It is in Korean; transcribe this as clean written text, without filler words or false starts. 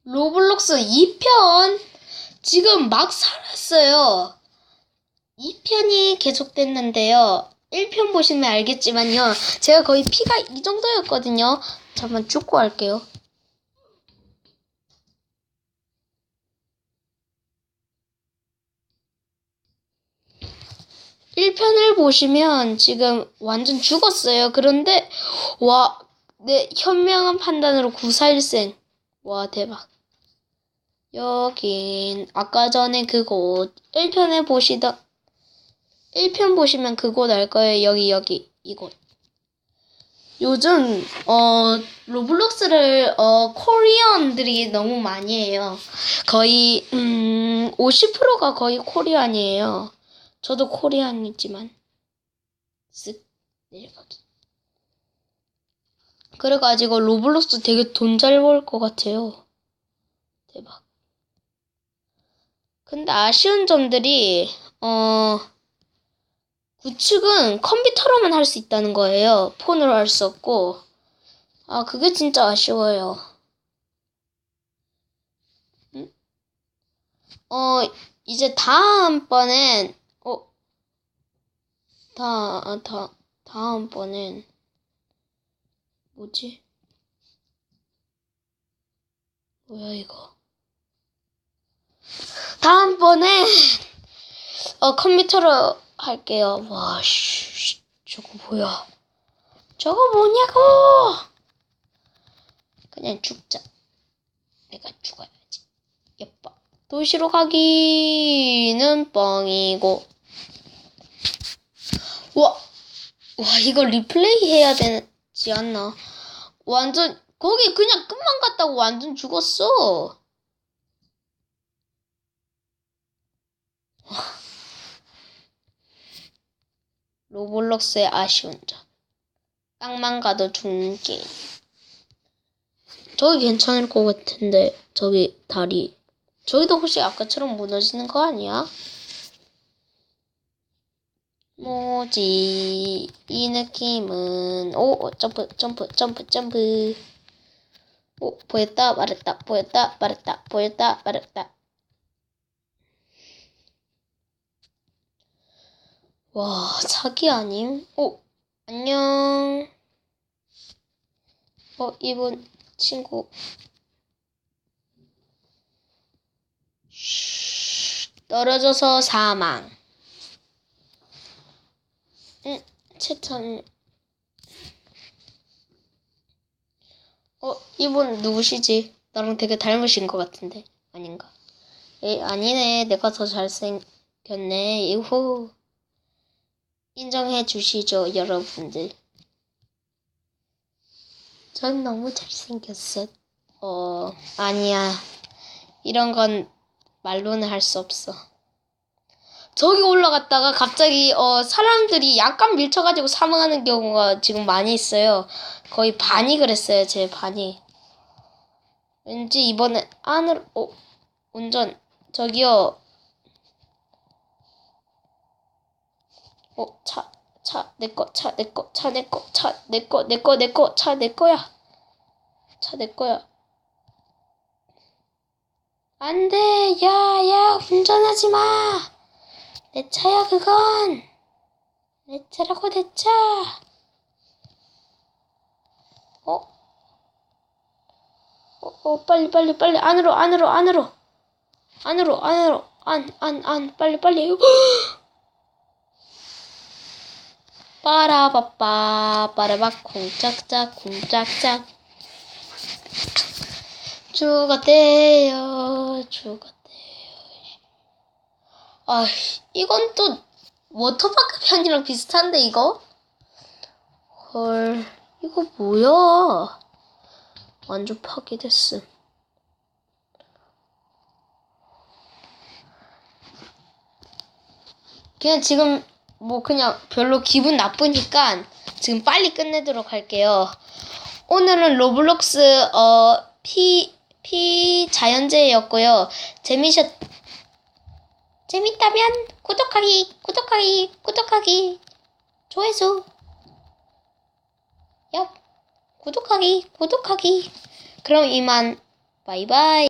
로블록스 2편 지금 막 살았어요. 2편이 계속됐는데요. 1편 보시면 알겠지만요. 제가 거의 피가 이 정도였거든요. 잠깐만 죽고 할게요. 일 편을 보시면 지금 완전 죽었어요. 그런데 와, 내 현명한 판단으로 941생. 와, 대박. 여긴 아까 전에 그곳 1편에 보시던 1편 보시면 그곳 알 거예요. 여기 이곳. 요즘 로블록스를 코리안들이 너무 많이 해요. 거의 50%가 거의 코리안이에요. 저도 코리안이지만 쓱 내려가기. 그래가지고 로블록스 되게 돈 잘 벌 것 같아요. 대박. 근데 아쉬운 점들이 구축은 컴퓨터로만 할 수 있다는 거예요. 폰으로 할 수 없고. 아, 그게 진짜 아쉬워요. 이제 다음번엔 다음번엔 뭐지? 뭐야 이거? 다음번에 컴퓨터로 할게요. 와, 저거 뭐야? 저거 뭐냐고! 그냥 죽자. 내가 죽어야지. 예뻐. 도시로 가기는 뻥이고. 와, 이거 리플레이 해야 되지 않나? 완전, 거기 그냥 끝만 갔다고 완전 죽었어. 로블록스의 아쉬운 점. 땅만 가도 죽는 게임. 저기 괜찮을 것 같은데, 저기 다리. 저기도 혹시 아까처럼 무너지는 거 아니야? 뭐지? 이 느낌은 점프. 오, 보였다 말했다. 와, 사기 아님? 안녕. 이분 친구. 떨어져서 사망. 채턴. 이분 누구시지? 나랑 되게 닮으신 것 같은데. 아닌가? 아니네. 내가 더 잘생겼네. 이후. 인정해 주시죠, 여러분들. 전 너무 잘생겼어. 아니야. 이런 건 말로는 할 수 없어. 저기 올라갔다가 갑자기 사람들이 약간 밀쳐가지고 사망하는 경우가 지금 많이 있어요. 거의 반이 그랬어요. 제 반이. 왠지 이번에 안으로 운전 저기요. 내꺼 안 돼, 야, 운전하지 마. 내 차야, 그건. 내 차라고, 내 차. 빨리. 안으로. 빨리. 빠라바빠, 쿵짝짝. 죽었대요. 아, 이건 또 워터파크 편이랑 비슷한데 이거? 헐, 이거 뭐야? 완전 파괴됐음. 그냥 지금 그냥 별로 기분 나쁘니까 지금 빨리 끝내도록 할게요. 오늘은 로블록스 자연재해였고요. 재밌다면 구독하기, 조회수, 구독하기. 그럼 이만, 바이바이.